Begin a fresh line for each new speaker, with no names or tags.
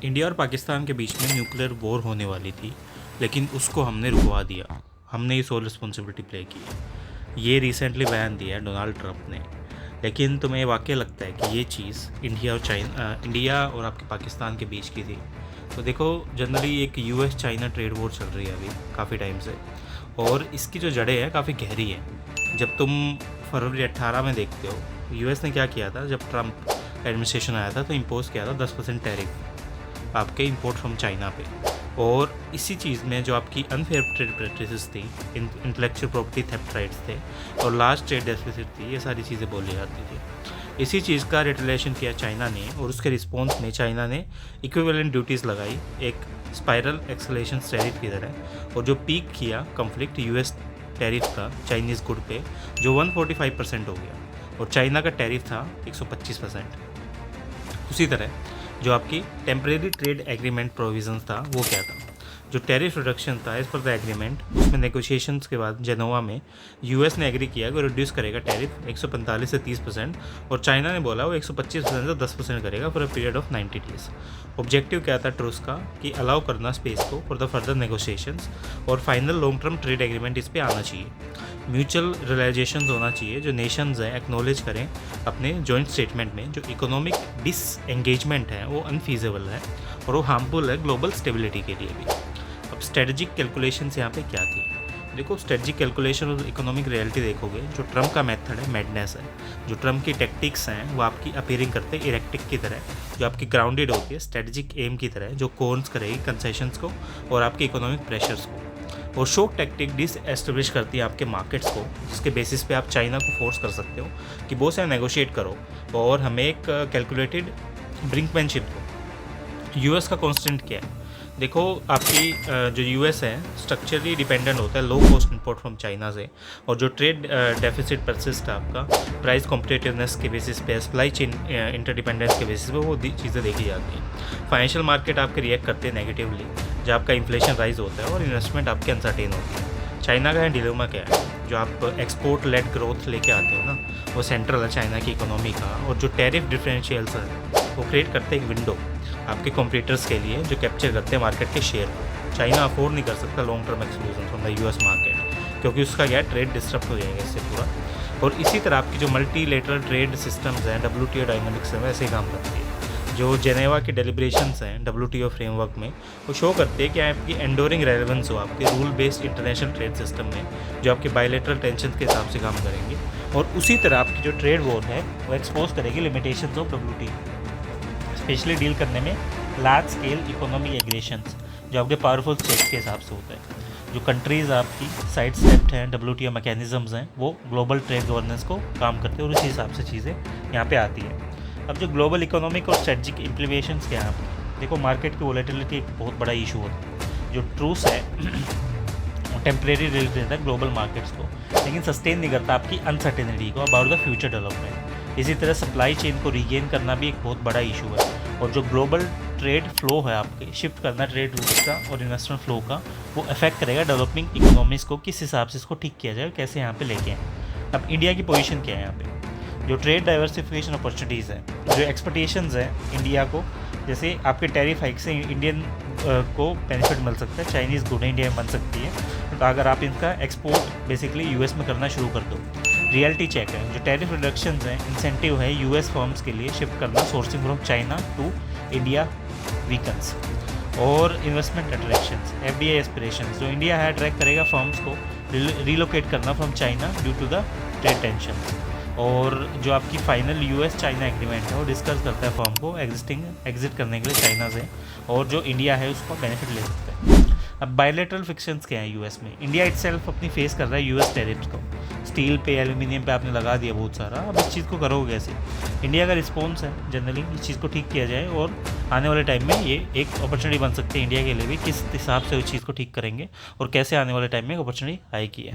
India और पाकिस्तान के बीच में न्यूक्लियर वॉर होने वाली थी, लेकिन उसको हमने रुकवा दिया। हमने ये सोल रिस्पॉन्सिबिलिटी प्ले की है। ये रिसेंटली बयान दिया है डोनाल्ड ट्रंप ने। लेकिन तुम्हें वाकई लगता है कि ये चीज़ इंडिया और आपके पाकिस्तान के बीच की थी? तो देखो, जनरली एक यूएस चाइना ट्रेड वॉर चल रही है अभी काफ़ी टाइम से, और इसकी जो जड़ें हैं काफ़ी गहरी हैं। जब तुम फरवरी 18 में देखते हो, यूएस ने क्या किया था, जब ट्रंप एडमिनिस्ट्रेशन आया था तो इम्पोज किया था 10% टैरिफ आपके इंपोर्ट फ्रॉम चाइना पे। और इसी चीज़ में जो आपकी अनफेयर ट्रेड प्रैक्टिसेस थी, इंटेलेक्चुअल प्रॉपर्टी थेफ्ट राइट्स थे और लार्ज ट्रेड डेफिसिट थी, ये सारी चीज़ें बोली जाती थी। इसी चीज़ का रिटेलिएशन किया चाइना ने, और उसके रिस्पॉन्स में चाइना ने इक्विवेलेंट ड्यूटीज़ लगाई एक स्पाइरल एक्सलेशन टैरिफ की तरह। और जो पीक किया कॉन्फ्लिक्ट यूएस टैरिफ का चाइनीज़ गुड पे, जो 145% हो गया, और चाइना का टैरिफ था 125%। उसी तरह जो आपकी टेम्परेरी ट्रेड एग्रीमेंट प्रोविजंस था, वो क्या था, जो टैरिफ रिडक्शन था एज पर द एग्रीमेंट, उसमें नेगोशिएशंस के बाद जेनोवा में यूएस ने एग्री किया कि वो रिड्यूस करेगा टैरिफ 145 से 30%, और चाइना ने बोला वो 125% से 10% करेगा for a period of 90 days. Objective क्या था ट्रूस का, कि अलाउ करना स्पेस को फॉर द फर्दर नेगोशिएशंस, और final long term trade agreement इस पर आना चाहिए। म्यूचुअल रियलाइजेशन होना चाहिए, जो नेशंस हैं एक्नॉलेज करें अपने जॉइंट स्टेटमेंट में जो इकोनॉमिक डिसएंगेजमेंट है वो अनफीजेबल है और वो हार्मफुल है ग्लोबल स्टेबिलिटी के लिए भी। अब स्ट्रेटजिक कैलकुलेशंस यहाँ पे क्या थी? देखो, स्ट्रेटजिक कैलकुलेशन और इकोनॉमिक रियलिटी देखोगे, जो ट्रम्प का मेथड है मैडनेस है। जो ट्रम्प की टेक्टिक्स हैं वो आपकी अपीयरिंग करते हैं इरेक्टिक की तरह, जो आपकी ग्राउंडेड होती है स्ट्रेटजिक एम की तरह, जो कोर्स करेगी कंसेशंस को और आपके इकोनॉमिक प्रेशर्स को। और शॉक टैक्टिक डिस एस्टेब्लिश करती है आपके मार्केट्स को, जिसके बेसिस पे आप चाइना को फोर्स कर सकते हो कि बहुत सारे नेगोशिएट करो और हमें एक कैलकुलेटेड ब्रिंकमैनशिप दो। यूएस का कॉन्स्टेंट क्या है? देखो, आपकी जो यूएस है स्ट्रक्चरली डिपेंडेंट होता है low cost import from China से, और जो ट्रेड डेफिसिट परसिस्ट है आपका प्राइस कॉम्पिटिटिवनेस के बेसिस पे, सप्लाई चेन इंटरडिपेंडेंस के बेसिस पे वो चीज़ें देखी जाती हैं। फाइनेंशियल मार्केट आपके रिएक्ट करते हैं नेगेटिवली जब आपका इन्फ्लेशन राइज होता है और इन्वेस्टमेंट आपके अनसर्टेन होती है। चाइना का डिलेमा क्या है? जो आप एक्सपोर्ट लेड ग्रोथ लेके आते हो ना, वो सेंट्रल है चाइना की इकोनॉमी का, और जो टैरिफ डिफरेंशियल्स है वो क्रिएट करते हैं एक विंडो आपके कॉम्पिटिटर्स के लिए, जो कैप्चर करते हैं मार्केट के शेयर को। चाइना अफोर्ड नहीं कर सकता long term exclusion from the US market, क्योंकि उसका क्या ट्रेड डिस्टर्ब हो जाएगा इससे पूरा। और इसी तरह आपकी जो मल्टीलेटरल ट्रेड सिस्टम्स हैं, WTO डायनामिक्स है, वैसे ही काम करती है। जो जेनेवा के डेलिब्रेशंस हैं WTO फ्रेमवर्क में, वो शो करते हैं कि आपकी एंडोरिंग रेलेवेंस हो आपके rule based international trade system में, जो आपके बायलैटरल टेंशन के हिसाब से काम करेंगे। और उसी तरह आपकी जो ट्रेड वॉर है वो एक्सपोज करेगी limitations of WTO, specially deal करने में लार्ज स्केल इकोनॉमिक एग्रेशंस, जो आपके पावरफुल स्टेट्स के हिसाब से होता है। जो कंट्रीज़ आपकी साइड स्टेप्ड हैं WTO मैकेनिज्म्स हैं, वो ग्लोबल ट्रेड गवर्नेंस को काम करते हैं, और उसी हिसाब से चीज़ें यहाँ पे आती हैं। अब जो ग्लोबल इकोनॉमिक और स्ट्रेटजिक इम्प्लीमेशंस क्या हैं, देखो मार्केट की वोलेटिलिटी एक बहुत बड़ा इशू होता है। जो ट्रूस है टेम्परेरी रिलीज देता है ग्लोबल मार्केट्स को, लेकिन सस्टेन नहीं करता आपकी अनसर्टेनिटी को अबाउट द फ्यूचर डेवलपमेंट। इसी तरह सप्लाई चेन को रीगेन करना भी एक बहुत बड़ा इशू है, और जो ग्लोबल ट्रेड फ्लो है आपके शिफ्ट करना ट्रेड रूट्स का और इन्वेस्टमेंट फ्लो का, वो अफेक्ट करेगा डेवलपिंग इकोनॉमीज को, किस हिसाब से इसको ठीक किया जाए, कैसे यहाँ पे लेके आए। अब इंडिया की पोजीशन क्या है यहाँ पे? जो ट्रेड डाइवर्सिफिकेशन अपॉर्चुनिटीज़ हैं, जो एक्सपेक्टेशंस हैं इंडिया को, जैसे आपके टैरिफ हाइक से इंडियन को बेनिफिट मिल सकता है, चाइनीज़ गुड इंडिया में बन सकती है, तो अगर आप इनका एक्सपोर्ट बेसिकली यूएस में करना शुरू कर दो। रियलिटी चेक है, जो टैरिफ रिडक्शंस हैं इंसेंटिव है यूएस फर्म्स के लिए शिफ्ट करना sourcing from China to India weakens. और इन्वेस्टमेंट अट्रैक्शंस, FDI एस्पिरेशंस, जो इंडिया है अट्रैक्ट करेगा फर्म्स को रिलोकेट करना from China due to the trade tension. और जो आपकी फाइनल यूएस चाइना एग्रीमेंट है वो डिस्कस करता है फर्म को एग्जिट करने के लिए चाइना से, और जो इंडिया है उसको बेनिफिट ले सकता है। अब बायलैटरल फिक्शंस क्या है यूएस में? इंडिया इटसेल्फ अपनी फेस कर रहा है यूएस टैरिफ्स को, स्टील पे एल्यूमिनियम पे आपने लगा दिया बहुत सारा। अब इस चीज़ को करोगे कैसे? इंडिया का रिस्पॉन्स है जनरली इस चीज़ को ठीक किया जाए, और आने वाले टाइम में ये एक अपॉर्चुनिटी बन सकती है इंडिया के लिए भी, किस हिसाब से उस चीज़ को ठीक करेंगे और कैसे आने वाले टाइम में एक अपॉर्चुनिटी आएगी है।